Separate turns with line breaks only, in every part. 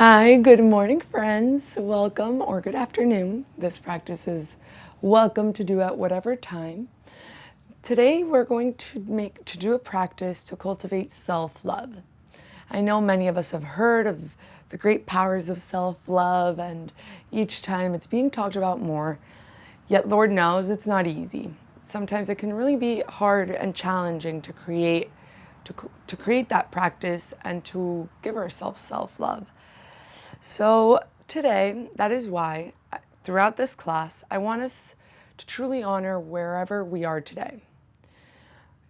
Hi, good morning, friends. Welcome or good afternoon. This practice is welcome to do at whatever time. Today, we're going to do a practice to cultivate self-love. I know many of us have heard of the great powers of self-love, and each time it's being talked about more. Yet, Lord knows it's not easy. Sometimes it can really be hard and challenging to create that practice and to give ourselves self-love. So today, that is why throughout this class, I want us to truly honor wherever we are today.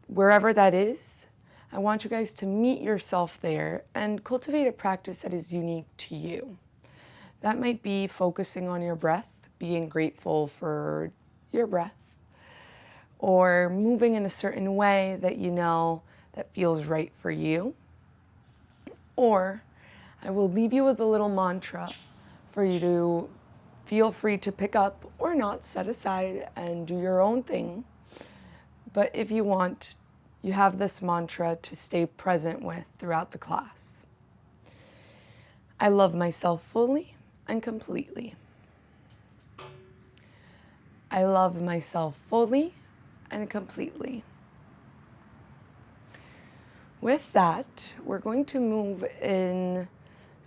Wherever that is, I want you guys to meet yourself there and cultivate a practice that is unique to you. That might be focusing on your breath, being grateful for your breath, or moving in a certain way that you know that feels right for you. Or I will leave you with a little mantra for you to feel free to pick up or not, set aside and do your own thing. But if you want, you have this mantra to stay present with throughout the class. I love myself fully and completely. I love myself fully and completely. With that, we're going to move in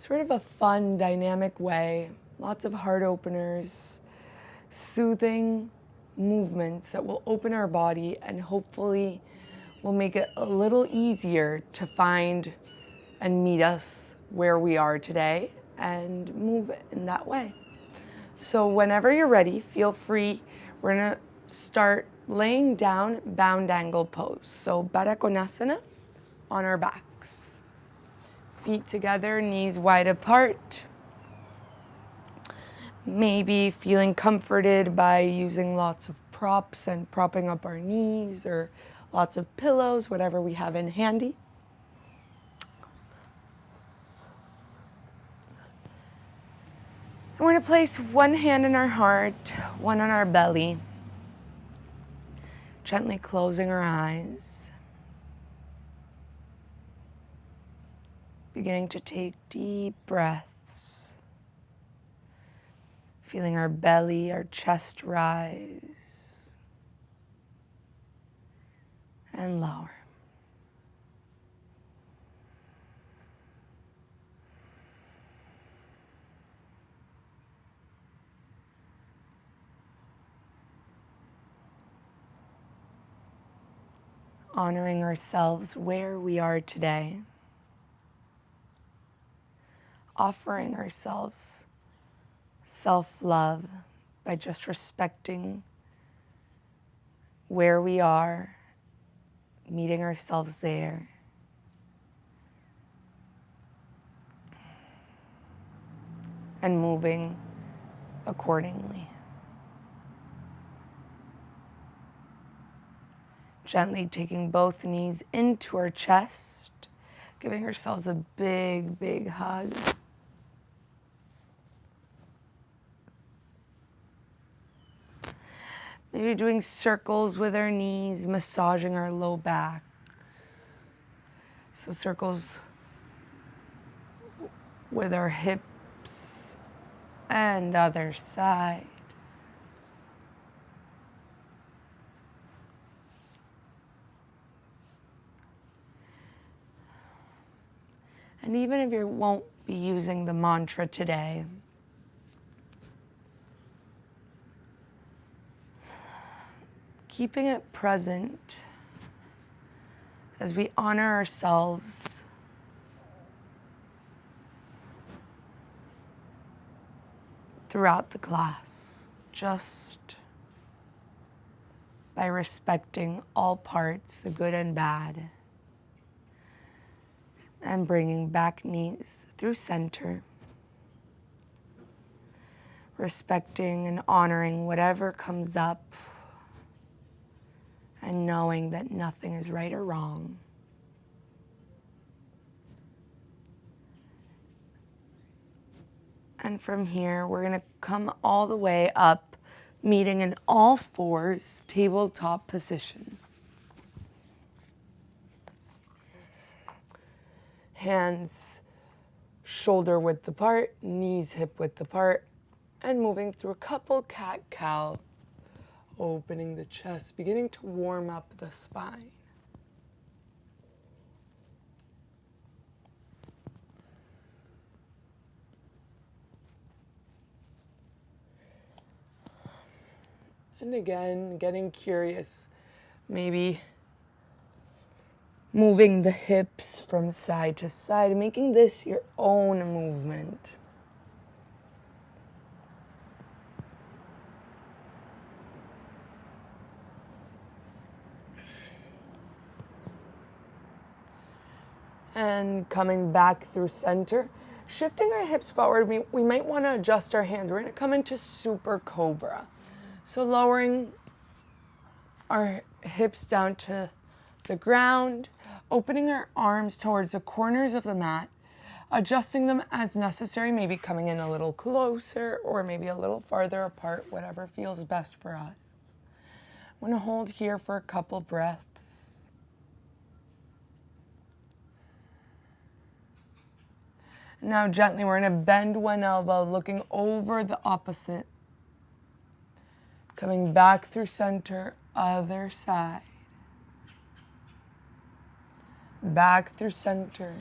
sort of a fun, dynamic way. Lots of heart openers, soothing movements that will open our body and hopefully will make it a little easier to find and meet us where we are today and move in that way. So whenever you're ready, feel free. We're gonna start laying down bound angle pose. So Baddha Konasana on our backs. Feet together, knees wide apart. Maybe feeling comforted by using lots of props and propping up our knees or lots of pillows, whatever we have in handy. And we're going to place one hand in our heart, one on our belly, gently closing our eyes. Beginning to take deep breaths, feeling our belly, our chest rise and lower. Honoring ourselves where we are today. Offering ourselves self-love by just respecting where we are, meeting ourselves there. And moving accordingly. Gently taking both knees into our chest, giving ourselves a big, big hug. Maybe doing circles with our knees, massaging our low back. So circles with our hips and other side. And even if you won't be using the mantra today, keeping it present as we honor ourselves throughout the class, just by respecting all parts, the good and bad, and bringing back knees through center, respecting and honoring whatever comes up, and knowing that nothing is right or wrong. And from here, we're gonna come all the way up, meeting in all fours, tabletop position. Hands shoulder width apart, knees hip width apart, and moving through a couple cat-cow, opening the chest, beginning to warm up the spine. And again, getting curious, maybe moving the hips from side to side, making this your own movement. And coming back through center, shifting our hips forward, we might want to adjust our hands. We're going to come into super cobra. So lowering our hips down to the ground, opening our arms towards the corners of the mat, adjusting them as necessary, maybe coming in a little closer or maybe a little farther apart, whatever feels best for us. I'm going to hold here for a couple breaths. Now gently, we're going to bend one elbow, looking over the opposite. Coming back through center, other side. Back through center,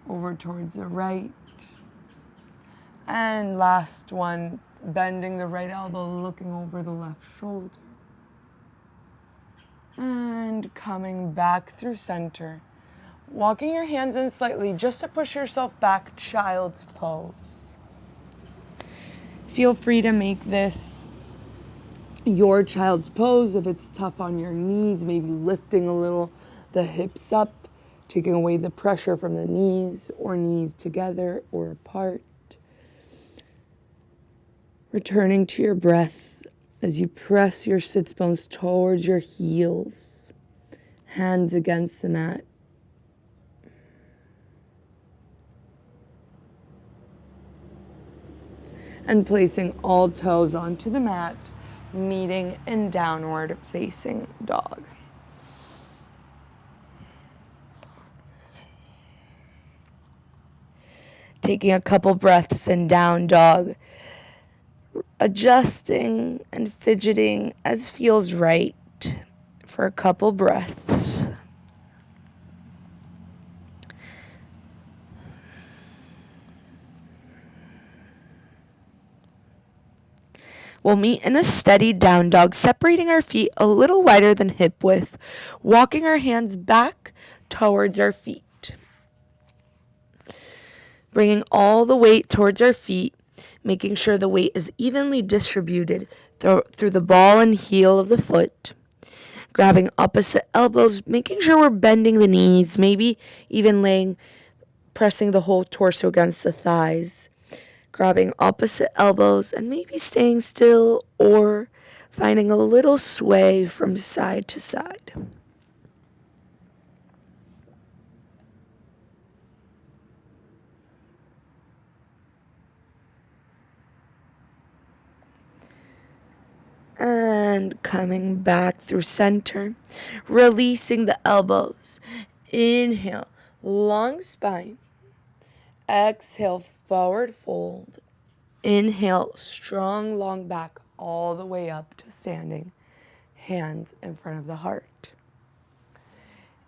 over towards the right. And last one, bending the right elbow, looking over the left shoulder. And coming back through center. Walking your hands in slightly just to push yourself back, child's pose. Feel free to make this your child's pose if it's tough on your knees, maybe lifting a little the hips up, taking away the pressure from the knees or knees together or apart. Returning to your breath as you press your sits bones towards your heels, hands against the mat. And placing all toes onto the mat, meeting in downward facing dog. Taking a couple breaths in down dog, adjusting and fidgeting as feels right for a couple breaths. We'll meet in a steady down dog, separating our feet a little wider than hip width, walking our hands back towards our feet. Bringing all the weight towards our feet, making sure the weight is evenly distributed through the ball and heel of the foot. Grabbing opposite elbows, making sure we're bending the knees, maybe even pressing the whole torso against the thighs. Grabbing opposite elbows and maybe staying still or finding a little sway from side to side. And coming back through center, releasing the elbows. Inhale, long spine. Exhale, forward fold. Inhale, strong long back all the way up to standing. Hands in front of the heart.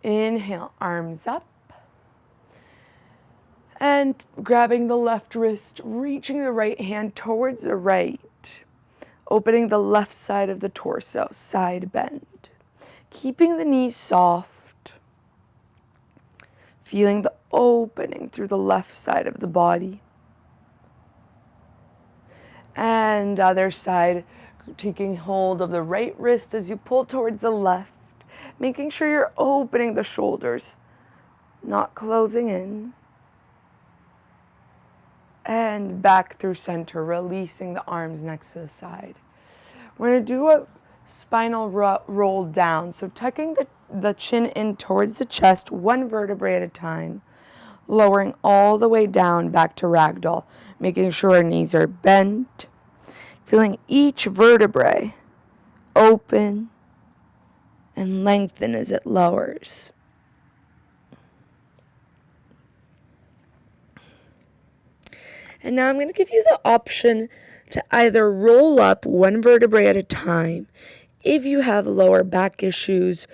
Inhale, arms up. And grabbing the left wrist, reaching the right hand towards the right. Opening the left side of the torso, side bend. Keeping the knees soft. Feeling the opening through the left side of the body. And other side, taking hold of the right wrist as you pull towards the left. Making sure you're opening the shoulders, not closing in. And back through center, releasing the arms next to the side. We're going to do a spinal roll down. So tucking the chin in towards the chest, one vertebrae at a time. Lowering all the way down back to ragdoll. Making sure our knees are bent. Feeling each vertebrae open and lengthen as it lowers. And now I'm going to give you the option to either roll up one vertebrae at a time if you have lower back issues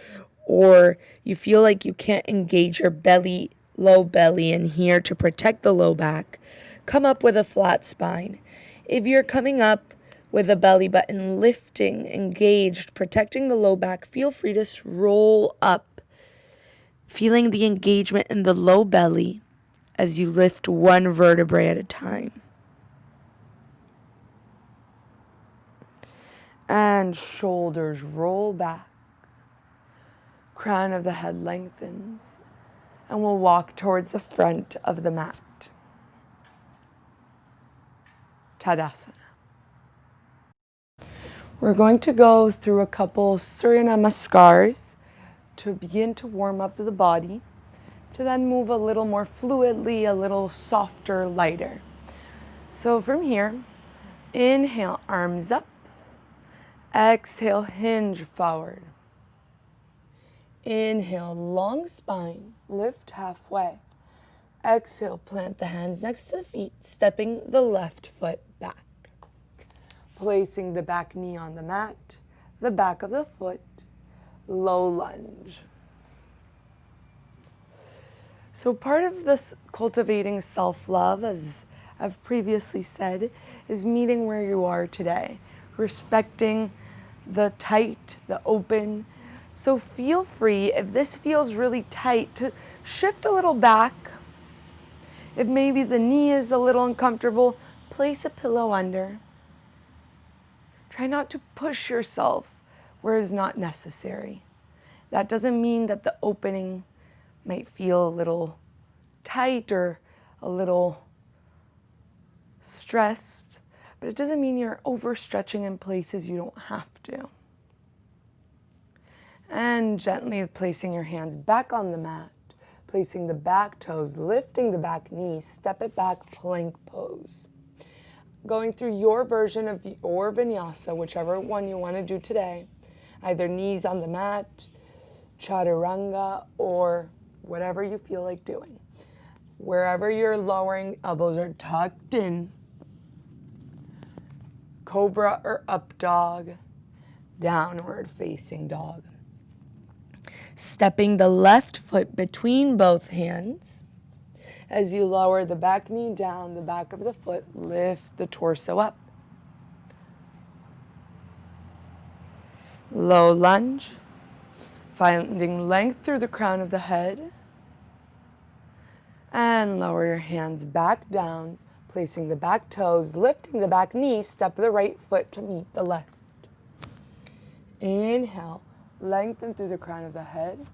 or you feel like you can't engage your belly, low belly in here to protect the low back. Come up with a flat spine. If you're coming up with a belly button lifting, engaged, protecting the low back, feel free to roll up, feeling the engagement in the low belly as you lift one vertebrae at a time. And shoulders roll back. Crown of the head lengthens. And we'll walk towards the front of the mat. Tadasana. We're going to go through a couple Surya Namaskars to begin to warm up the body, to then move a little more fluidly, a little softer, lighter. So from here, inhale, arms up. Exhale, hinge forward. Inhale, long spine, lift halfway. Exhale, plant the hands next to the feet, stepping the left foot back. Placing the back knee on the mat, the back of the foot, low lunge. So part of this cultivating self-love, as I've previously said, is meeting where you are today, respecting the tight, the open. So feel free, if this feels really tight, to shift a little back. If maybe the knee is a little uncomfortable, place a pillow under. Try not to push yourself where it's not necessary. That doesn't mean that the opening might feel a little tight or a little stressed, but it doesn't mean you're overstretching in places you don't have to. And gently placing your hands back on the mat, placing the back toes, lifting the back knee, step it back, plank pose. Going through your version of your vinyasa, whichever one you want to do today, either knees on the mat, chaturanga, or whatever you feel like doing. Wherever you're lowering, elbows are tucked in. Cobra or up dog, downward facing dog. Stepping the left foot between both hands. As you lower the back knee down, the back of the foot, lift the torso up. Low lunge, finding length through the crown of the head. And lower your hands back down, placing the back toes, lifting the back knee, step the right foot to meet the left. Inhale, lengthen through the crown of the head.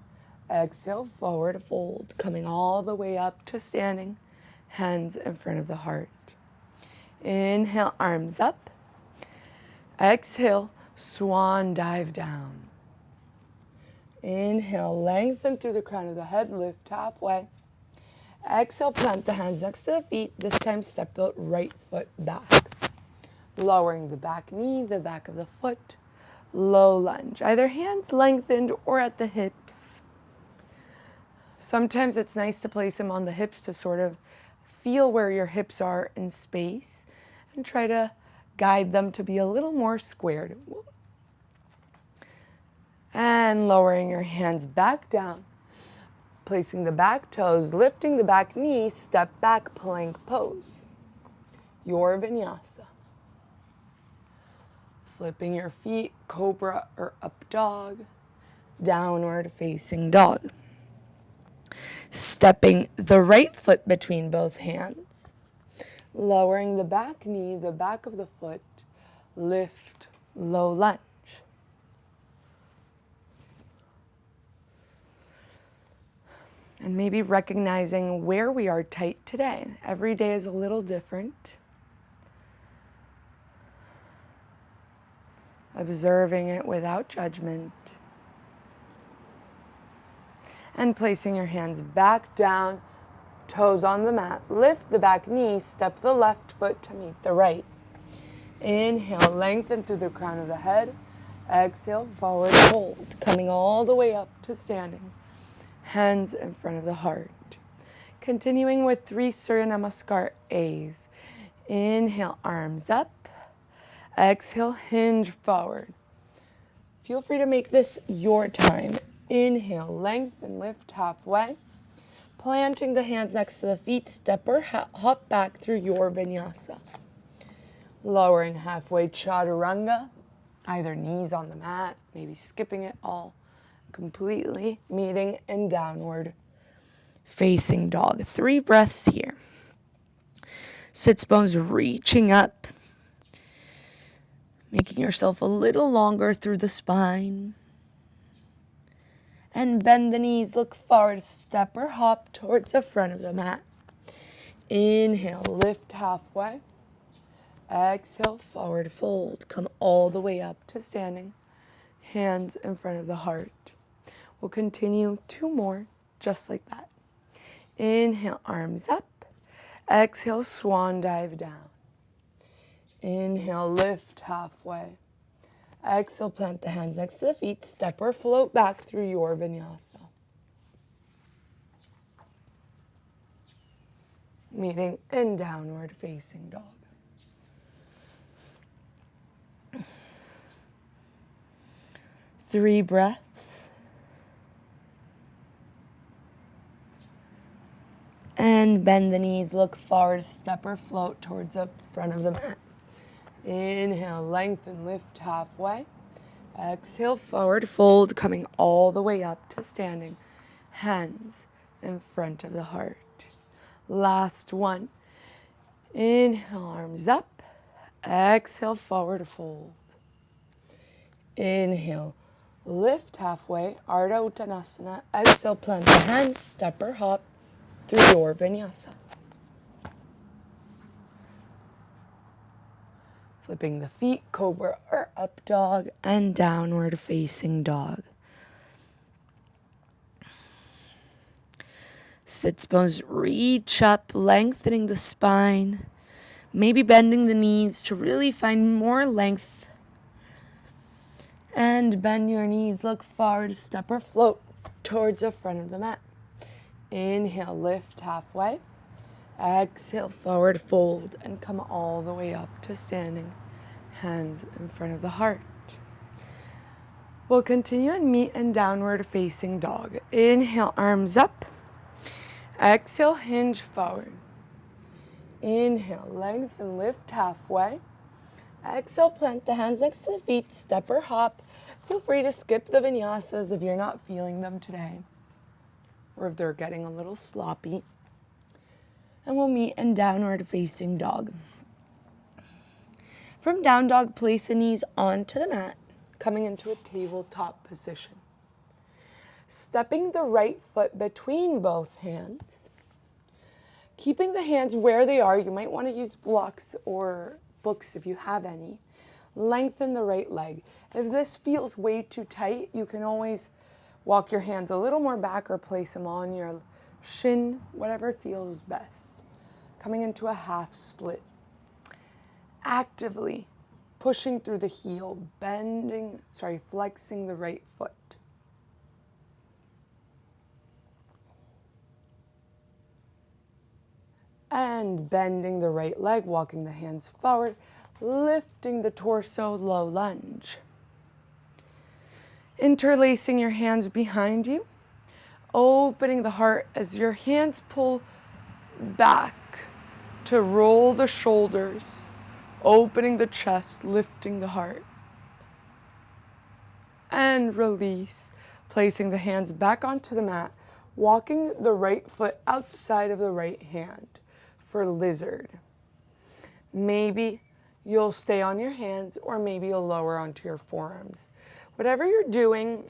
Exhale, forward fold, coming all the way up to standing, hands in front of the heart. Inhale, arms up. Exhale, swan dive down. Inhale, lengthen through the crown of the head, lift halfway. Exhale, plant the hands next to the feet. This time, step the right foot back. Lowering the back knee, the back of the foot. Low lunge, either hands lengthened or at the hips. Sometimes it's nice to place them on the hips to sort of feel where your hips are in space and try to guide them to be a little more squared. And lowering your hands back down. Placing the back toes, lifting the back knee, step back, plank pose. Your vinyasa. Flipping your feet, cobra or up dog, downward facing dog. Stepping the right foot between both hands. Lowering the back knee, the back of the foot, lift, low lunge. And maybe recognizing where we are tight today. Every day is a little different. Observing it without judgment. And placing your hands back down, toes on the mat. Lift the back knee, step the left foot to meet the right. Inhale, lengthen through the crown of the head. Exhale, forward fold, coming all the way up to standing. Hands in front of the heart. Continuing with 3 Surya Namaskar A's. Inhale, arms up. Exhale, hinge forward. Feel free to make this your time. Inhale, lengthen, lift halfway. Planting the hands next to the feet, step or hop back through your vinyasa. Lowering halfway, chaturanga, either knees on the mat, maybe skipping it all completely, meeting in downward facing dog. 3 breaths here. Sits bones reaching up, making yourself a little longer through the spine. And bend the knees, look forward, step or hop towards the front of the mat. Inhale, lift halfway. Exhale, forward fold. Come all the way up to standing. Hands in front of the heart. We'll continue 2 more, just like that. Inhale, arms up. Exhale, swan dive down. Inhale, lift halfway. Exhale, plant the hands next to the feet. Step or float back through your vinyasa. Meeting in downward facing dog. Three breaths. And bend the knees, look forward, step or float towards the front of the mat. Inhale, lengthen, lift halfway. Exhale, forward fold, coming all the way up to standing. Hands in front of the heart. Last one. Inhale, arms up. Exhale, forward fold. Inhale, lift halfway, Ardha Uttanasana. Exhale, plant the hands, step or hop through your vinyasa. Flipping the feet, cobra or up dog, and downward facing dog. Sits bones reach up, lengthening the spine. Maybe bending the knees to really find more length. And bend your knees, look forward, step or float towards the front of the mat. Inhale, lift halfway. Exhale, forward fold, and come all the way up to standing. Hands in front of the heart. We'll continue and meet in downward facing dog. Inhale, arms up. Exhale, hinge forward. Inhale, lengthen, lift halfway. Exhale, plant the hands next to the feet, step or hop. Feel free to skip the vinyasas if you're not feeling them today, or if they're getting a little sloppy. And we'll meet in downward facing dog. From down dog, place the knees onto the mat, coming into a tabletop position. Stepping the right foot between both hands. Keeping the hands where they are. You might want to use blocks or books if you have any. Lengthen the right leg. If this feels way too tight, you can always walk your hands a little more back or place them on your shin, whatever feels best. Coming into a half split. Actively pushing through the heel, flexing the right foot. And bending the right leg, walking the hands forward, lifting the torso, low lunge. Interlacing your hands behind you, opening the heart as your hands pull back to roll the shoulders, opening the chest, lifting the heart. And release, placing the hands back onto the mat, walking the right foot outside of the right hand for lizard. Maybe you'll stay on your hands or maybe you'll lower onto your forearms. Whatever you're doing,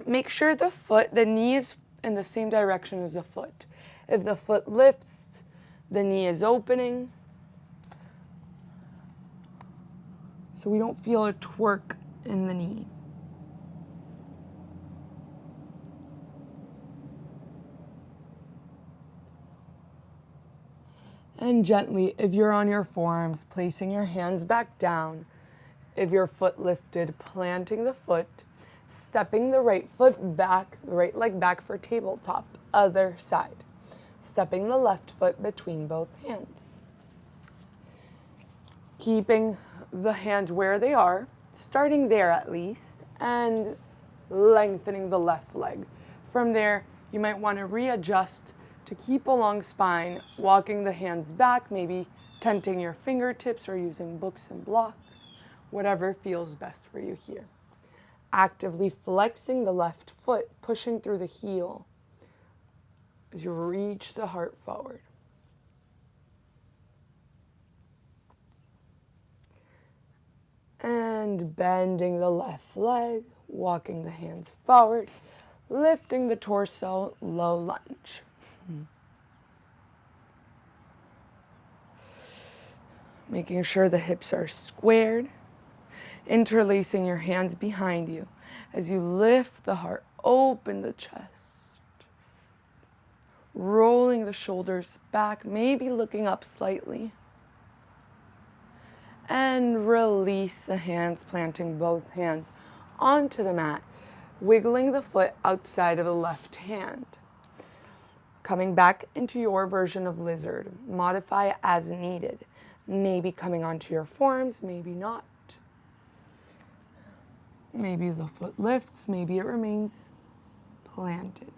make sure the knee is in the same direction as the foot. If the foot lifts, the knee is opening. So we don't feel a twerk in the knee. And gently, if you're on your forearms, placing your hands back down. If your foot lifted, planting the foot, stepping the right foot back, the right leg back for tabletop, other side. Stepping the left foot between both hands. keeping the hands where they are, starting there at least, and lengthening the left leg. From there, you might want to readjust to keep a long spine, walking the hands back, maybe tenting your fingertips or using books and blocks, whatever feels best for you here. Actively flexing the left foot, pushing through the heel as you reach the heart forward. And bending the left leg, walking the hands forward, lifting the torso, low lunge. Making sure the hips are squared, interlacing your hands behind you as you lift the heart, open the chest, rolling the shoulders back, maybe looking up slightly. And release the hands, planting both hands onto the mat, wiggling the foot outside of the left hand. Coming back into your version of lizard, modify as needed. Maybe coming onto your forearms, maybe not. Maybe the foot lifts, maybe it remains planted.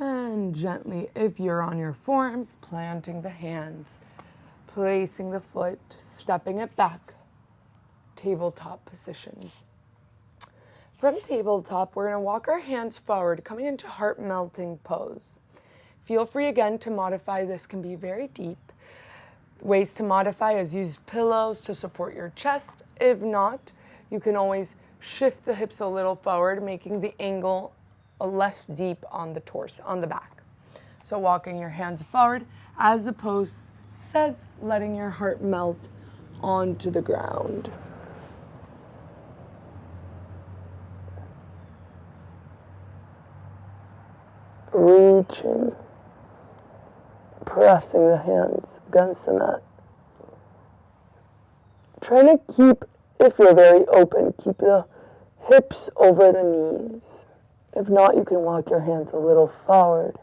And gently, if you're on your forearms, planting the hands, placing the foot, stepping it back, tabletop position. From tabletop, we're going to walk our hands forward, coming into heart melting pose. Feel free again to modify. This can be very deep. Ways to modify is use pillows to support your chest. If not, you can always shift the hips a little forward, making the angle less deep on the torso, on the back. So walking your hands forward, as the pose says, letting your heart melt onto the ground. Reaching, pressing the hands against the mat. Trying to keep, if you're very open, keep the hips over the knees. If not, you can walk your hands a little forward,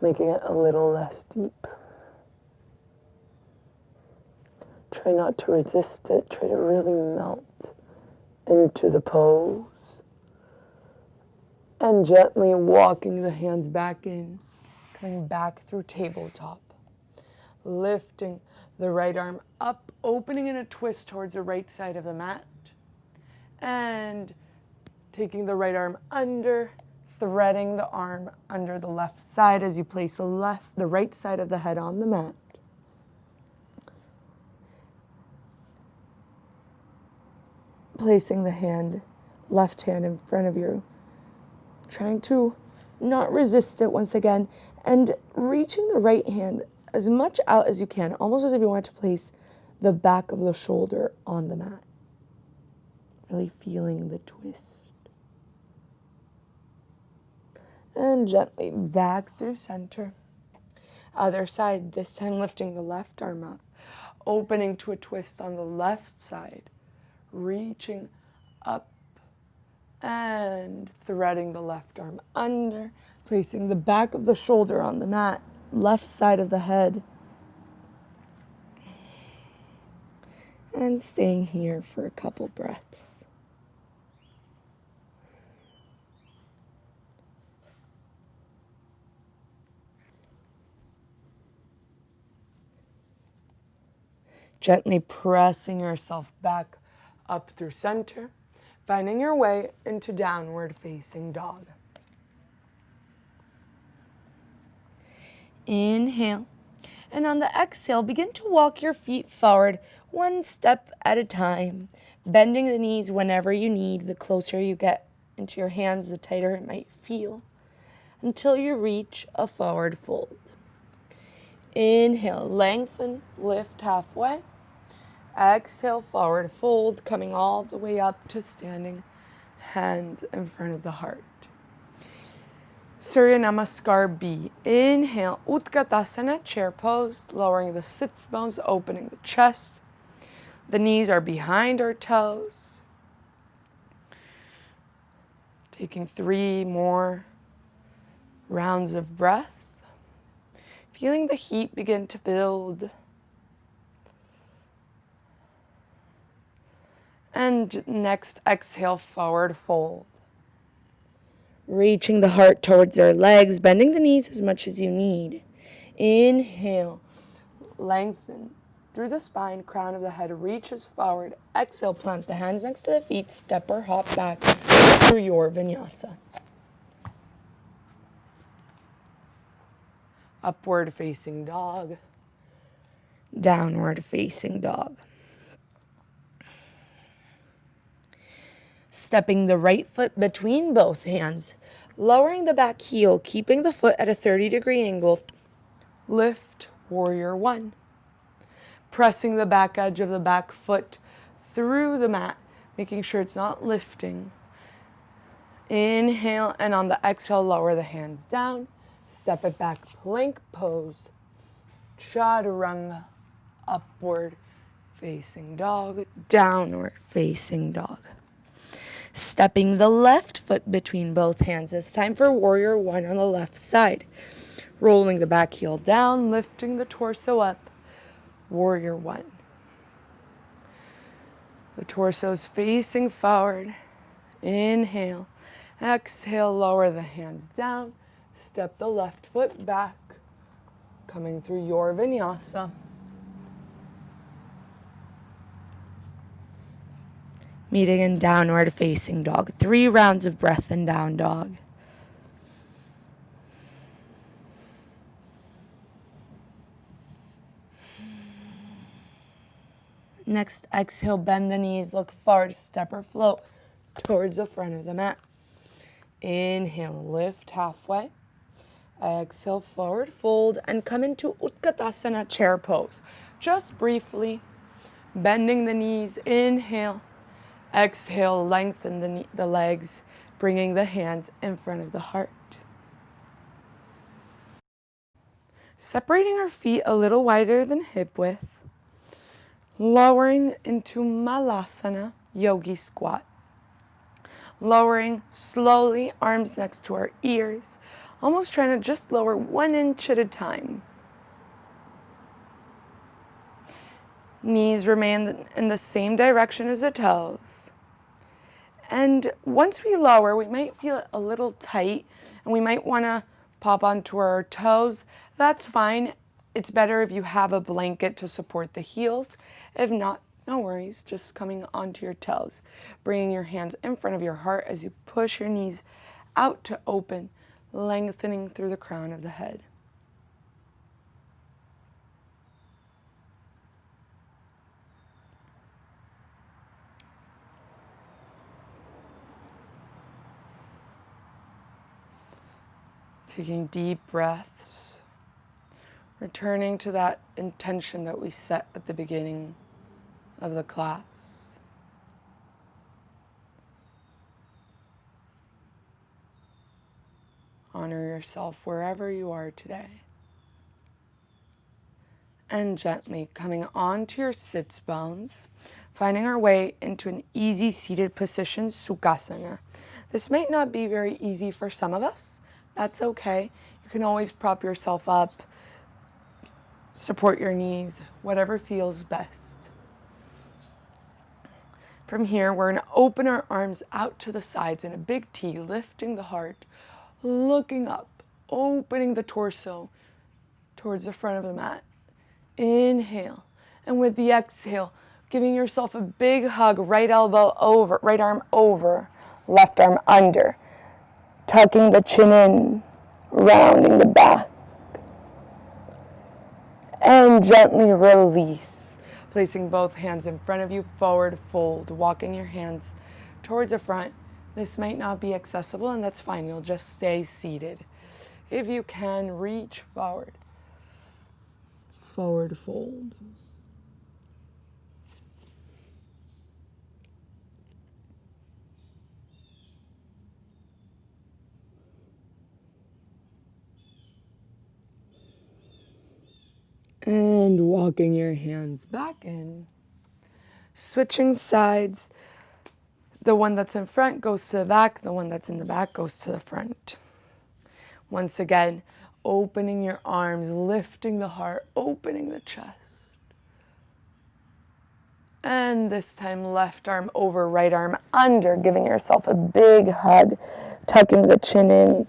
making it a little less deep. Try not to resist it. Try to really melt into the pose. And gently walking the hands back in, coming back through tabletop. Lifting the right arm up, opening in a twist towards the right side of the mat. And taking the right arm under, threading the arm under the left side as you place the right side of the head on the mat. Placing the left hand in front of you, trying to not resist it once again, and reaching the right hand as much out as you can, almost as if you want to place the back of the shoulder on the mat. Really feeling the twist. And gently back through center. Other side, this time lifting the left arm up, opening to a twist on the left side, reaching up and threading the left arm under, placing the back of the shoulder on the mat, left side of the head, and staying here for a couple breaths. Gently pressing yourself back up through center, finding your way into downward facing dog. Inhale. And on the exhale, begin to walk your feet forward one step at a time, bending the knees whenever you need. The closer you get into your hands, the tighter it might feel, until you reach a forward fold. Inhale, lengthen, lift halfway. Exhale, forward fold, coming all the way up to standing, hands in front of the heart. Surya Namaskar B. Inhale, Utkatasana, chair pose, lowering the sits bones, opening the chest. The knees are behind our toes. Taking 3 more rounds of breath. Feeling the heat begin to build. And next, exhale, forward fold. Reaching the heart towards our legs, bending the knees as much as you need. Inhale, lengthen through the spine, crown of the head reaches forward. Exhale, plant the hands next to the feet, step or hop back through your vinyasa. Upward facing dog, downward facing dog. Stepping the right foot between both hands, lowering the back heel, keeping the foot at a 30-degree angle. Lift, warrior one. Pressing the back edge of the back foot through the mat, making sure it's not lifting. Inhale, and on the exhale, lower the hands down. Step it back, plank pose. Chaturanga, upward facing dog, downward facing dog. Stepping the left foot between both hands. It's time for warrior one on the left side. Rolling the back heel down, lifting the torso up. Warrior one. The torso is facing forward. Inhale. Exhale, lower the hands down. Step the left foot back. Coming through your vinyasa. Meeting in downward facing dog. 3 rounds of breath in down dog. Next, exhale, bend the knees, look forward, step or float towards the front of the mat. Inhale, lift halfway. Exhale, forward fold, and come into Utkatasana chair pose. Just briefly, bending the knees, inhale. Exhale, lengthen the legs, bringing the hands in front of the heart. Separating our feet a little wider than hip width. Lowering into Malasana, yogi squat. Lowering slowly, arms next to our ears. Almost trying to just lower 1 inch at a time. Knees remain in the same direction as the toes. And once we lower, we might feel it a little tight and we might want to pop onto our toes. That's fine. It's better if you have a blanket to support the heels. If not, no worries, just coming onto your toes. Bringing your hands in front of your heart as you push your knees out to open, lengthening through the crown of the head. Taking deep breaths, returning to that intention that we set at the beginning of the class. Honor yourself wherever you are today. And gently coming onto your sits bones, finding our way into an easy seated position, Sukhasana. This might not be very easy for some of us. That's okay. You can always prop yourself up, support your knees, whatever feels best. From here, we're going to open our arms out to the sides in a big T, lifting the heart, looking up, opening the torso towards the front of the mat. Inhale. And with the exhale, giving yourself a big hug, right elbow over, right arm over, left arm under. Tucking the chin in, rounding the back. And gently release. Placing both hands in front of you, forward fold, walking your hands towards the front. This might not be accessible, and that's fine. You'll just stay seated. If you can, reach forward. Forward fold. And walking your hands back in. Switching sides. The one that's in front goes to the back. The one that's in the back goes to the front. Once again, opening your arms, lifting the heart, opening the chest. And this time, left arm over, right arm under, giving yourself a big hug, tucking the chin in,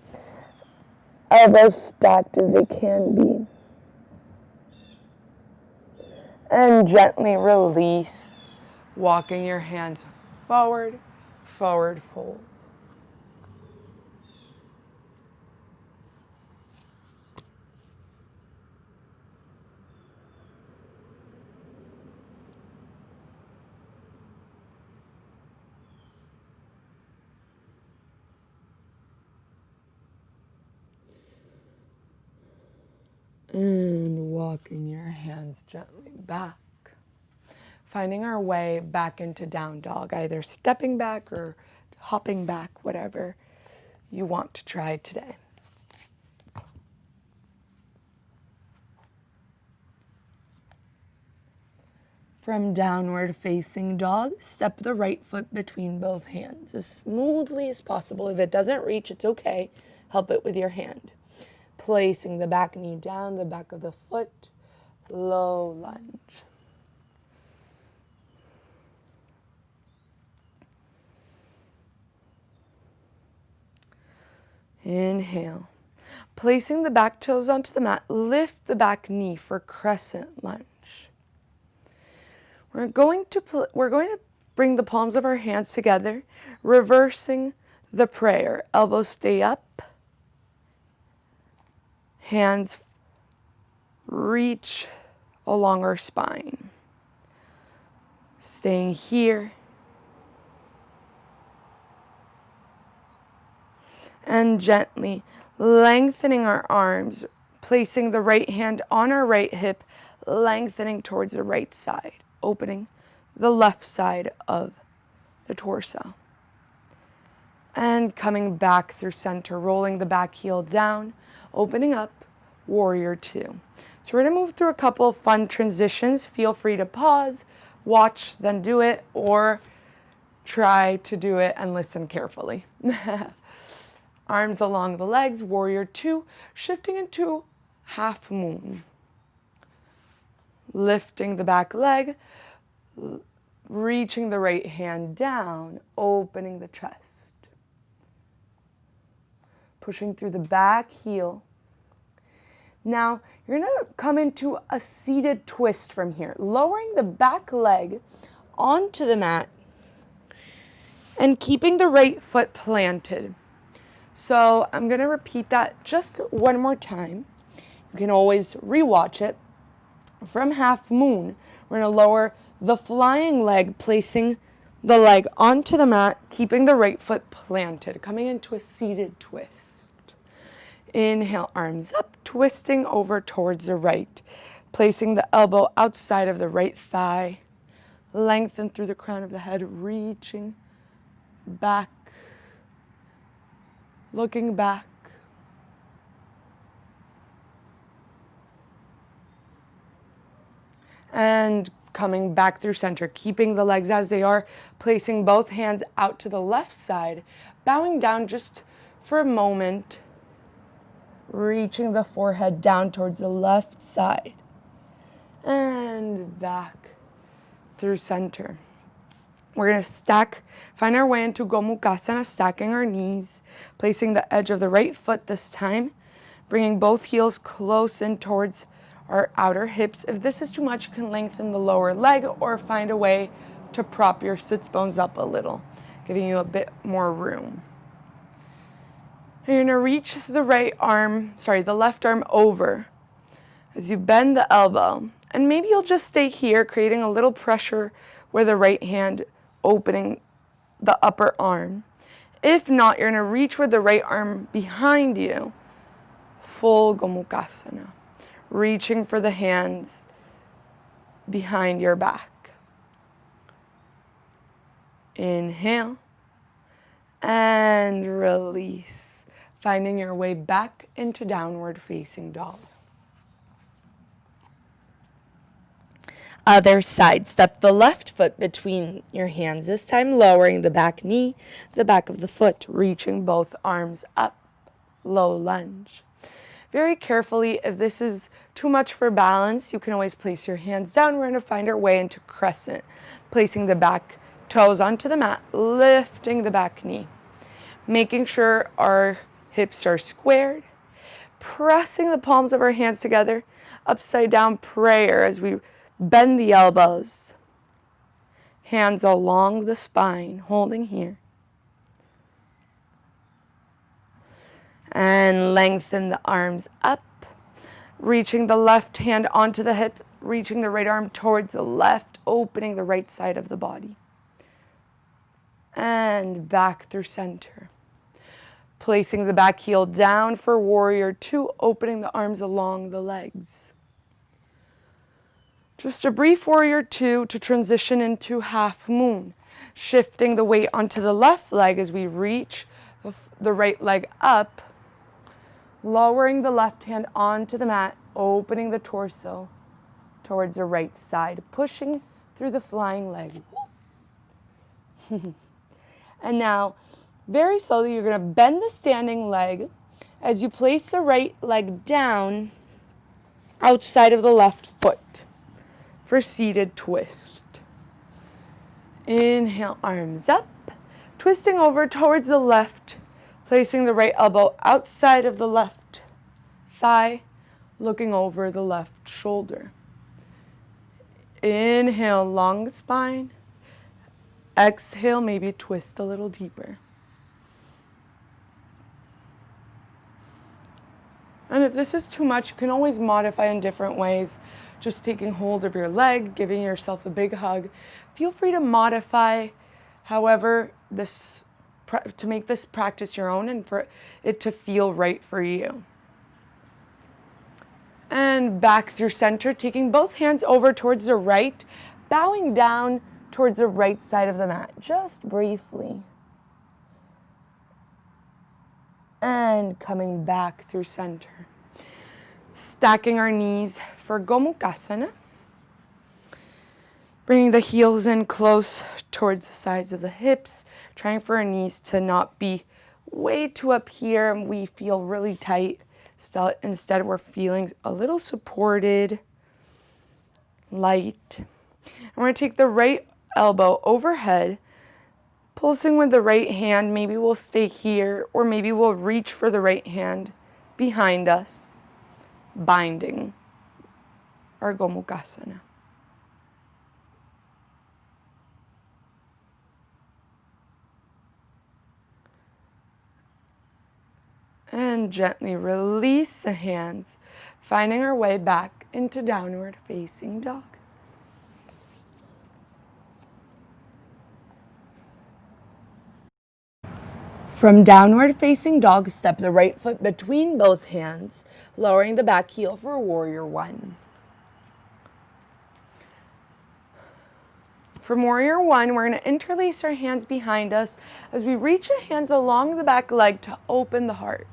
elbows stacked as they can be. And gently release, walking your hands forward, forward fold. And walking your hands gently back. Finding our way back into down dog, either stepping back or hopping back, whatever you want to try today. From downward facing dog, step the right foot between both hands as smoothly as possible. If it doesn't reach, it's okay. Help it with your hand. Placing the back knee down, the back of the foot, low lunge. Inhale. Placing the back toes onto the mat, lift the back knee for crescent lunge. We're going to bring the palms of our hands together, reversing the prayer. Elbows stay up. Hands reach along our spine. Staying here. And gently lengthening our arms, placing the right hand on our right hip, lengthening towards the right side, opening the left side of the torso. And coming back through center, rolling the back heel down, opening up, warrior two. So we're going to move through a couple of fun transitions. Feel free to pause, watch, then do it, or try to do it and listen carefully. Arms along the legs, warrior two, shifting into half moon. Lifting the back leg, reaching the right hand down, opening the chest. Pushing through the back heel. Now, you're going to come into a seated twist from here, lowering the back leg onto the mat and keeping the right foot planted. So I'm going to repeat that just one more time. You can always rewatch it. From half moon, we're going to lower the flying leg, placing the leg onto the mat, keeping the right foot planted, coming into a seated twist. Inhale, arms up, twisting over towards the right, placing the elbow outside of the right thigh, lengthen through the crown of the head, reaching back. Looking back. And coming back through center, keeping the legs as they are, placing both hands out to the left side, bowing down just for a moment, reaching the forehead down towards the left side, and back through center. We're going to find our way into Gomukhasana, stacking our knees, placing the edge of the right foot this time, bringing both heels close in towards our outer hips. If this is too much, you can lengthen the lower leg or find a way to prop your sits bones up a little, giving you a bit more room. You're going to reach the left arm over as you bend the elbow. And maybe you'll just stay here, creating a little pressure with the right hand opening the upper arm. If not, you're going to reach with the right arm behind you, full Gomukhasana, reaching for the hands behind your back. Inhale and release, finding your way back into downward facing dog. Other side. Step the left foot between your hands, this time lowering the back knee, the back of the foot, reaching both arms up, low lunge. Very carefully, if this is too much for balance, you can always place your hands down. We're going to find our way into crescent, placing the back toes onto the mat, lifting the back knee, making sure our hips are squared, pressing the palms of our hands together, upside down prayer as we bend the elbows, hands along the spine, holding here. And lengthen the arms up, reaching the left hand onto the hip, reaching the right arm towards the left, opening the right side of the body. And back through center. Placing the back heel down for warrior two, opening the arms along the legs. Just a brief warrior two to transition into half moon. Shifting the weight onto the left leg as we reach the right leg up. Lowering the left hand onto the mat, opening the torso towards the right side, pushing through the flying leg. And now, very slowly, you're going to bend the standing leg as you place the right leg down outside of the left foot for seated twist. Inhale, arms up, twisting over towards the left, placing the right elbow outside of the left thigh, looking over the left shoulder. Inhale, long spine. Exhale, maybe twist a little deeper. And if this is too much, you can always modify in different ways. Just taking hold of your leg, giving yourself a big hug. Feel free to modify however to make this practice your own and for it to feel right for you. And back through center, taking both hands over towards the right, bowing down towards the right side of the mat, just briefly. And coming back through center. Stacking our knees for Gomukhasana. Bringing the heels in close towards the sides of the hips, trying for our knees to not be way too up here and we feel really tight. Instead, we're feeling a little supported, light. And we're going to take the right elbow overhead, pulsing with the right hand. Maybe we'll stay here, or maybe we'll reach for the right hand behind us, binding our Gomukhasana. And gently release the hands, finding our way back into downward facing dog. From downward facing dog, step the right foot between both hands, lowering the back heel for warrior one. From warrior one, we're going to interlace our hands behind us as we reach the hands along the back leg to open the heart.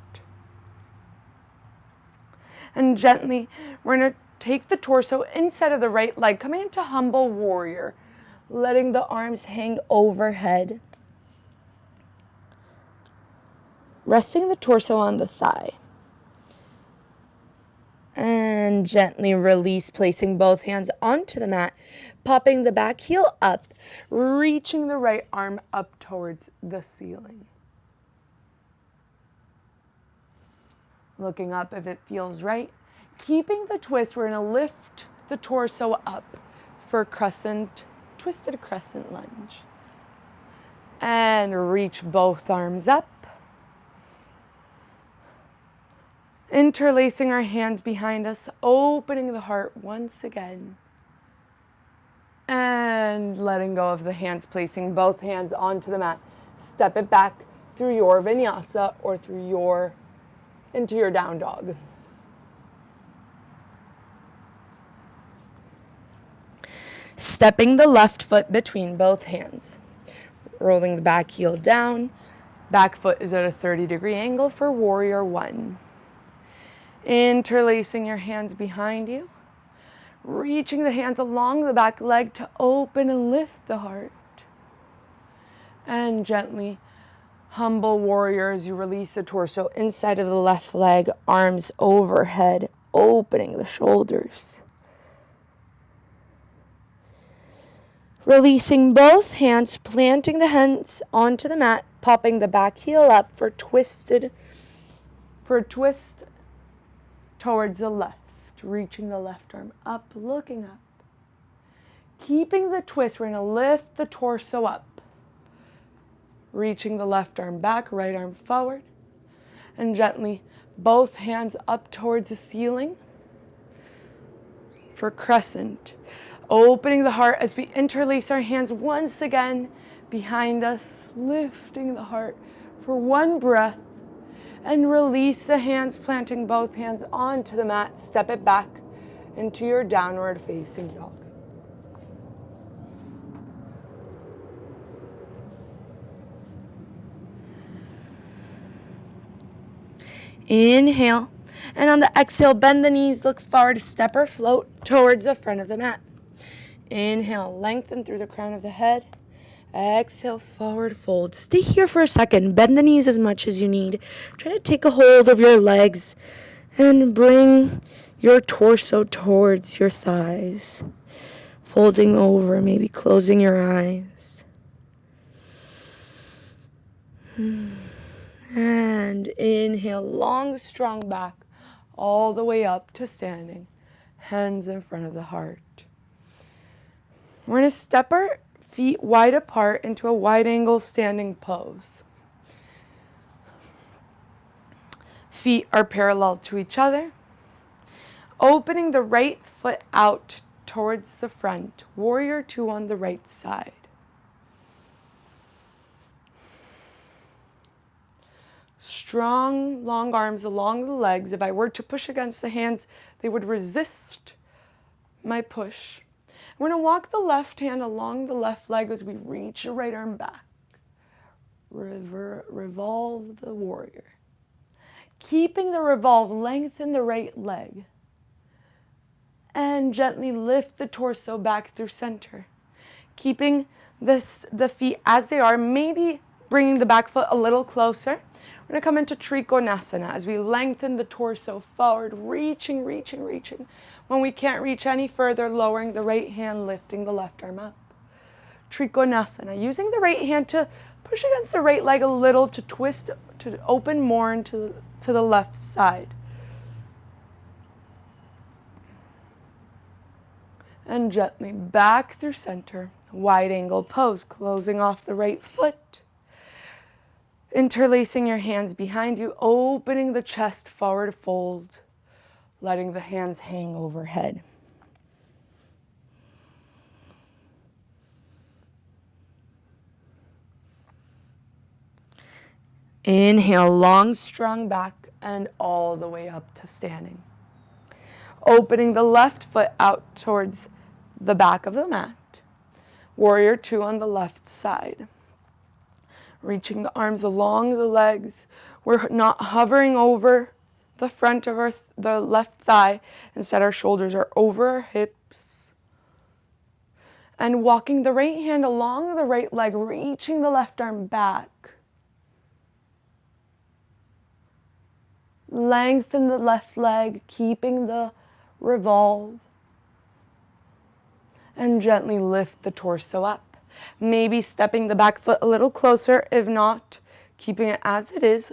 And gently, we're going to take the torso inside of the right leg, coming into humble warrior, letting the arms hang overhead. Resting the torso on the thigh. And gently release, placing both hands onto the mat, popping the back heel up, reaching the right arm up towards the ceiling. Looking up if it feels right. Keeping the twist, we're going to lift the torso up for twisted crescent lunge. And reach both arms up. Interlacing our hands behind us, opening the heart once again. And letting go of the hands, placing both hands onto the mat. Step it back through your vinyasa or into your down dog. Stepping the left foot between both hands. Rolling the back heel down. Back foot is at a 30-degree angle for warrior one. Interlacing your hands behind you. Reaching the hands along the back leg to open and lift the heart. And gently, humble warrior as you release the torso inside of the left leg, arms overhead, opening the shoulders. Releasing both hands, planting the hands onto the mat, popping the back heel up for a twist towards the left, reaching the left arm up, looking up. Keeping the twist, we're going to lift the torso up, reaching the left arm back, right arm forward, and gently both hands up towards the ceiling for crescent. Opening the heart as we interlace our hands once again behind us, lifting the heart for one breath, and release the hands, planting both hands onto the mat. Step it back into your downward facing dog. Inhale, and on the exhale, bend the knees, look forward, step or float towards the front of the mat. Inhale, lengthen through the crown of the head. Exhale, forward fold. Stay here for a second. Bend the knees as much as you need. Try to take a hold of your legs and bring your torso towards your thighs. Folding over, maybe closing your eyes. And inhale, long, strong back, all the way up to standing. Hands in front of the heart. We're going to step our feet wide apart into a wide angle standing pose. Feet are parallel to each other. Opening the right foot out towards the front. Warrior two on the right side. Strong, long arms along the legs. If I were to push against the hands, they would resist my push. We're going to walk the left hand along the left leg as we reach the right arm back. Revolve the warrior. Keeping the revolve, lengthen the right leg. And gently lift the torso back through center. Keeping the feet as they are, maybe bringing the back foot a little closer. We're going to come into Trikonasana as we lengthen the torso forward, reaching. When we can't reach any further, lowering the right hand, lifting the left arm up. Trikonasana, using the right hand to push against the right leg a little to twist, to open more into the left side. And gently back through center, wide angle pose, closing off the right foot. Interlacing your hands behind you, opening the chest, forward fold, letting the hands hang overhead. Inhale, long, strong back and all the way up to standing. Opening the left foot out towards the back of the mat. Warrior two on the left side. Reaching the arms along the legs. We're not hovering over the front of the left thigh. Instead, our shoulders are over our hips. And walking the right hand along the right leg, reaching the left arm back. Lengthen the left leg, keeping the revolve. And gently lift the torso up. Maybe stepping the back foot a little closer. If not, keeping it as it is.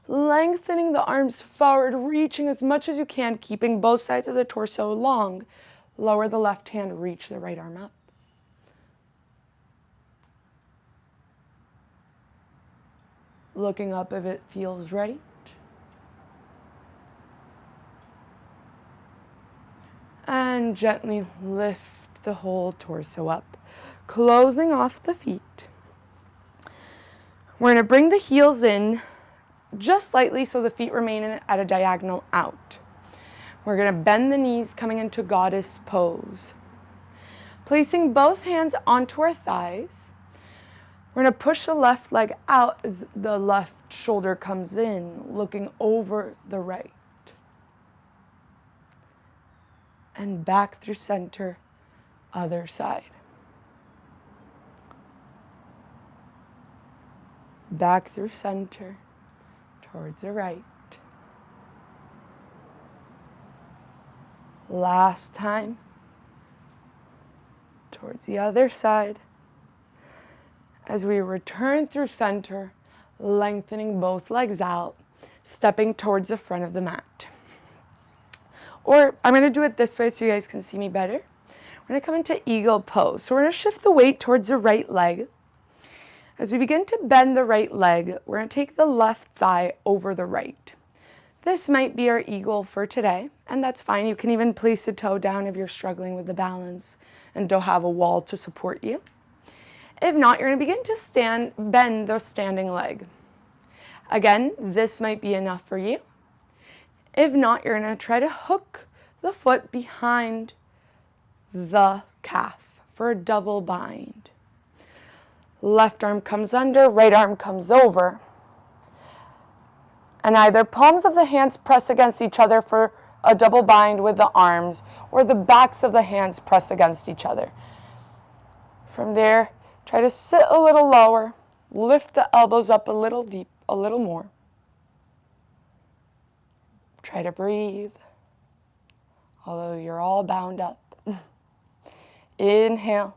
Lengthening the arms forward, reaching as much as you can, keeping both sides of the torso long. Lower the left hand, reach the right arm up. Looking up if it feels right. And gently lift the whole torso up. Closing off the feet. We're going to bring the heels in just slightly so the feet remain at a diagonal out. We're going to bend the knees, coming into goddess pose. Placing both hands onto our thighs. We're going to push the left leg out as the left shoulder comes in, looking over the right. and back through center, other side. Back through center, towards the right. Last time, towards the other side. As we return through center, lengthening both legs out, stepping towards the front of the mat. Or I'm going to do it this way so you guys can see me better. We're going to come into eagle pose. So we're going to shift the weight towards the right leg. As we begin to bend the right leg, we're going to take the left thigh over the right. This might be our eagle for today, and that's fine. You can even place a toe down if you're struggling with the balance and don't have a wall to support you. If not, you're going to begin to bend the standing leg. Again, this might be enough for you. If not, you're going to try to hook the foot behind the calf for a double bind. Left arm comes under, right arm comes over. And either palms of the hands press against each other for a double bind with the arms, or the backs of the hands press against each other. From there, try to sit a little lower, lift the elbows up a little deep, a little more. Try to breathe, although you're all bound up. Inhale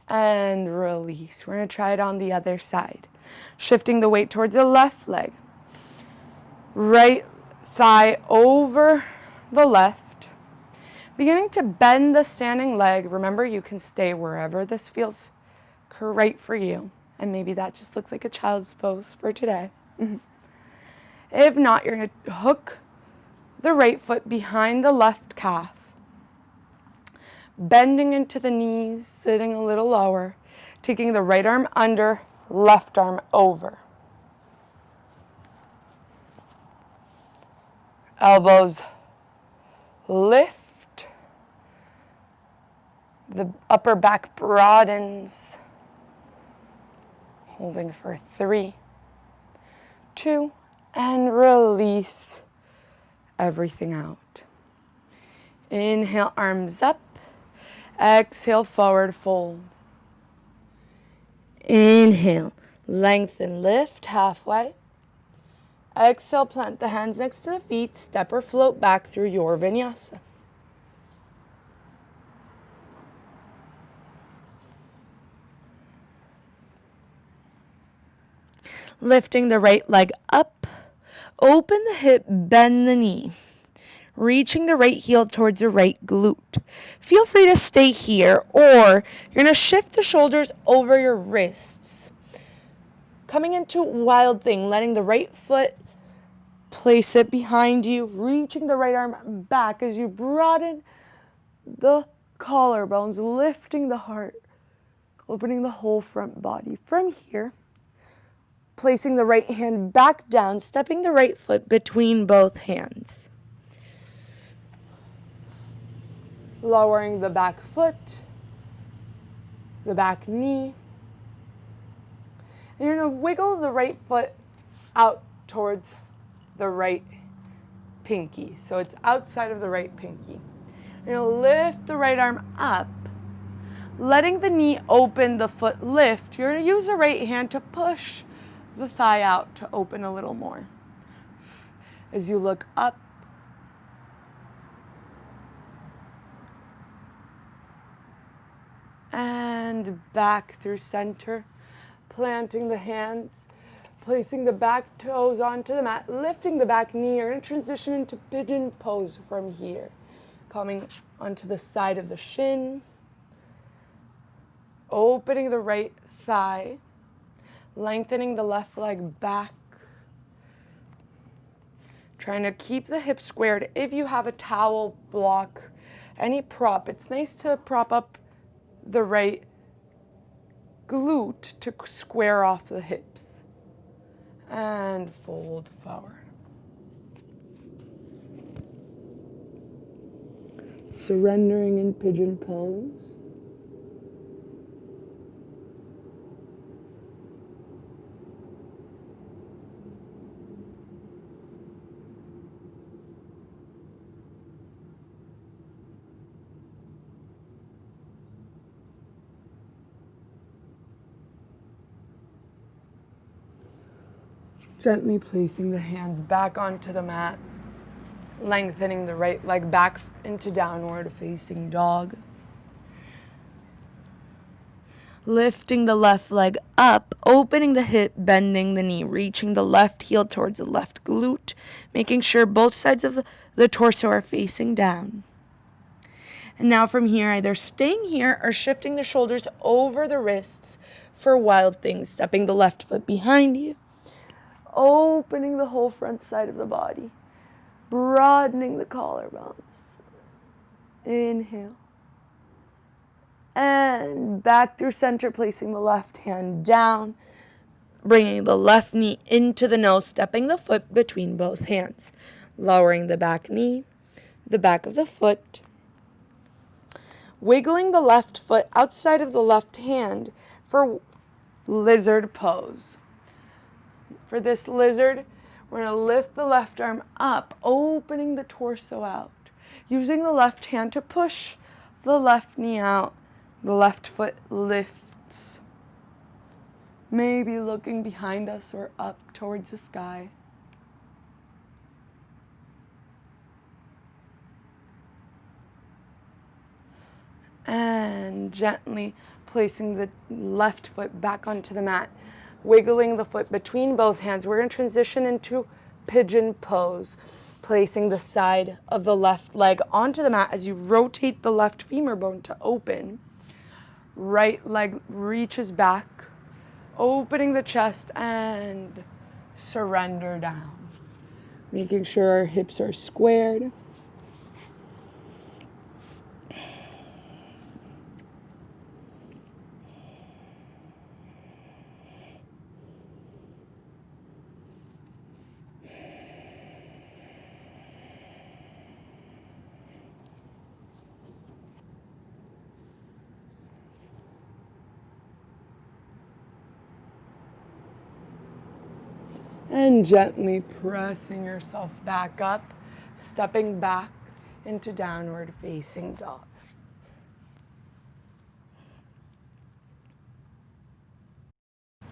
and release. We're going to try it on the other side. Shifting the weight towards the left leg. Right thigh over the left. Beginning to bend the standing leg. Remember, you can stay wherever this feels right for you. And maybe that just looks like a child's pose for today. If not, you're going to hook the right foot behind the left calf. Bending into the knees, sitting a little lower. Taking the right arm under, left arm over. Elbows lift. The upper back broadens. Holding for 3, 2, and release everything out. Inhale, arms up. Exhale, forward fold. Inhale, lengthen, lift halfway. Exhale, plant the hands next to the feet. Step or float back through your vinyasa. Lifting the right leg up. Open the hip, bend the knee. Reaching the right heel towards the right glute. Feel free to stay here, or you're going to shift the shoulders over your wrists. Coming into Wild Thing, letting the right foot place it behind you, reaching the right arm back as you broaden the collarbones, lifting the heart, opening the whole front body. From here, placing the right hand back down, stepping the right foot between both hands. Lowering the back foot, the back knee. And you're going to wiggle the right foot out towards the right pinky. So it's outside of the right pinky. You're going to lift the right arm up, letting the knee open, the foot lift. You're going to use the right hand to push the thigh out to open a little more. As you look up, and back through center, planting the hands, placing the back toes onto the mat, lifting the back knee. You're going to transition into pigeon pose from here. Coming onto the side of the shin, opening the right thigh, lengthening the left leg back. Trying to keep the hips squared. If you have a towel, block, any prop, it's nice to prop up the right glute to square off the hips. And fold forward. Surrendering in pigeon pose. Gently placing the hands back onto the mat, lengthening the right leg back into downward facing dog. Lifting the left leg up, opening the hip, bending the knee, reaching the left heel towards the left glute, making sure both sides of the torso are facing down. And now from here, either staying here or shifting the shoulders over the wrists for wild things, stepping the left foot behind you, opening the whole front side of the body, broadening the collarbones. Inhale. And back through center, placing the left hand down, bringing the left knee into the nose, stepping the foot between both hands, lowering the back knee, the back of the foot, wiggling the left foot outside of the left hand for lizard pose. For this lizard, we're going to lift the left arm up, opening the torso out, using the left hand to push the left knee out. The left foot lifts, maybe looking behind us or up towards the sky. And gently placing the left foot back onto the mat, wiggling the foot between both hands. We're going to transition into pigeon pose, placing the side of the left leg onto the mat as you rotate the left femur bone to open. Right leg reaches back, opening the chest and surrender down. Making sure our hips are squared. And gently pressing yourself back up, stepping back into downward facing dog.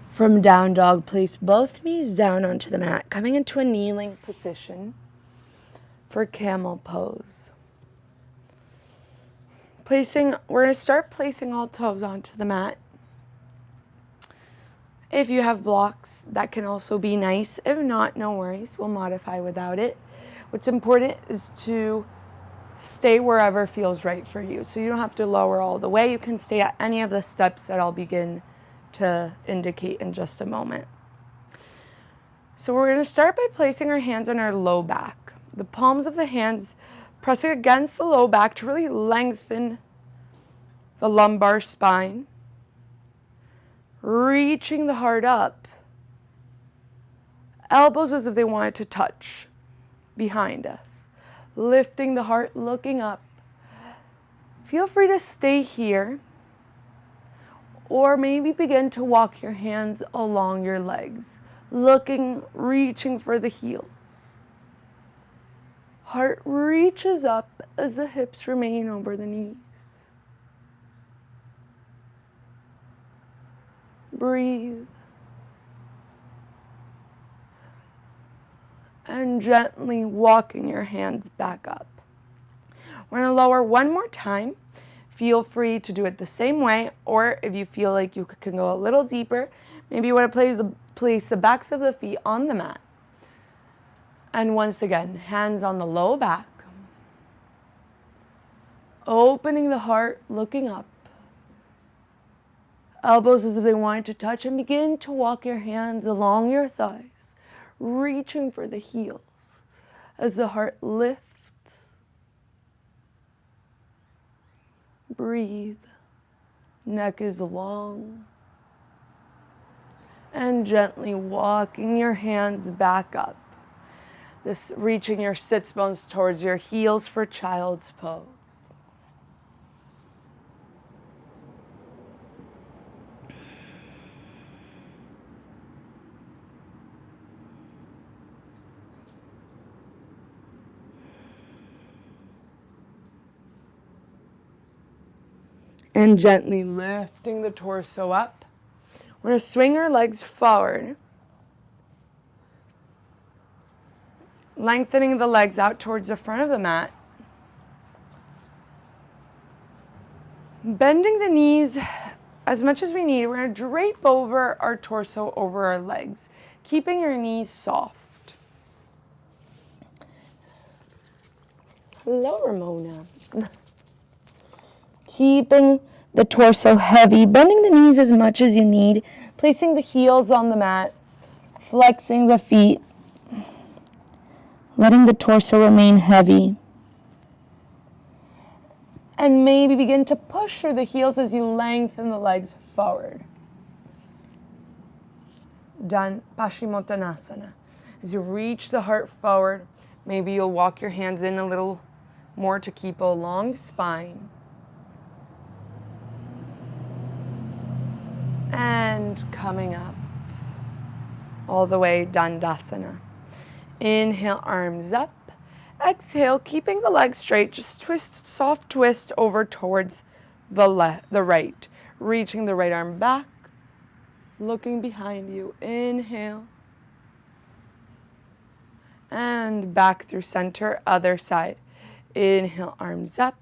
From down dog, place both knees down onto the mat, coming into a kneeling position for camel pose. We're going to start placing all toes onto the mat. If you have blocks, that can also be nice. If not, no worries. We'll modify without it. What's important is to stay wherever feels right for you. So you don't have to lower all the way. You can stay at any of the steps that I'll begin to indicate in just a moment. So we're going to start by placing our hands on our low back. The palms of the hands pressing against the low back to really lengthen the lumbar spine. Reaching the heart up. Elbows as if they wanted to touch behind us. Lifting the heart, looking up. Feel free to stay here. Or maybe begin to walk your hands along your legs. Reaching for the heels. Heart reaches up as the hips remain over the knees. Breathe. And gently walking your hands back up. We're going to lower one more time. Feel free to do it the same way, or if you feel like you can go a little deeper, maybe you want to place the backs of the feet on the mat. And once again, hands on the low back. Opening the heart, looking up. Elbows as if they wanted to touch, and begin to walk your hands along your thighs, reaching for the heels as the heart lifts. Breathe. Neck is long. And gently walking your hands back up. This reaching your sits bones towards your heels for child's pose. And gently lifting the torso up. We're going to swing our legs forward. Lengthening the legs out towards the front of the mat. Bending the knees as much as we need. We're going to drape over our torso over our legs, keeping your knees soft. Hello, Ramona. Keeping the torso heavy, bending the knees as much as you need, placing the heels on the mat, flexing the feet, letting the torso remain heavy. And maybe begin to push through the heels as you lengthen the legs forward. Done. Paschimottanasana. As you reach the heart forward, maybe you'll walk your hands in a little more to keep a long spine. And coming up all the way, Dandasana. Inhale, arms up. Exhale, keeping the legs straight, just twist, soft twist over towards the right. Reaching the right arm back, looking behind you. Inhale. And back through center, other side. Inhale, arms up.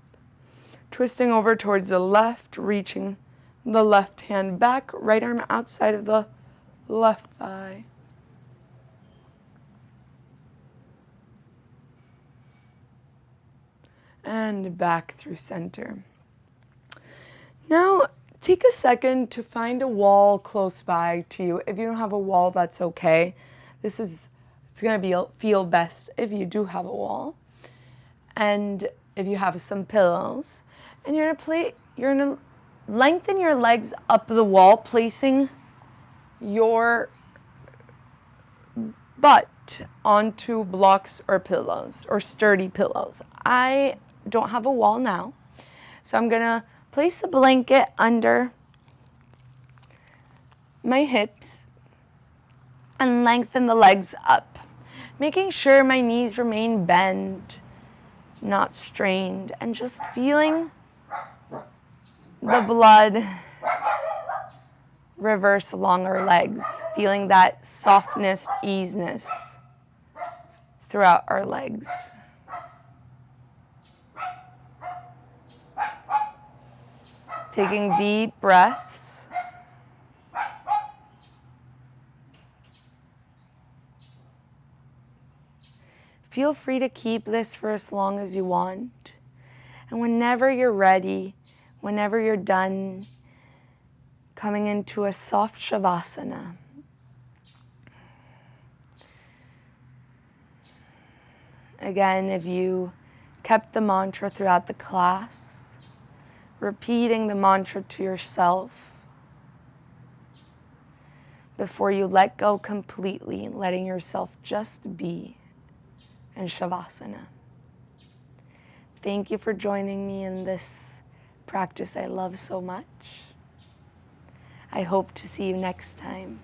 Twisting over towards the left, reaching the left hand back, right arm outside of the left thigh. And back through center. Now, take a second to find a wall close by to you. If you don't have a wall, that's okay. It's going to feel best if you do have a wall. And if you have some pillows. And you're going to lengthen your legs up the wall, placing your butt onto blocks or pillows, or sturdy pillows. I don't have a wall now, so I'm gonna place a blanket under my hips and lengthen the legs up, making sure my knees remain bent, not strained, and just feeling the blood reverse along our legs, feeling that softness, easiness throughout our legs. Taking deep breaths. Feel free to keep this for as long as you want. And whenever you're ready, whenever you're done, coming into a soft shavasana. Again, if you kept the mantra throughout the class, repeating the mantra to yourself before you let go completely, letting yourself just be in shavasana. Thank you for joining me in this practice I love so much. I hope to see you next time.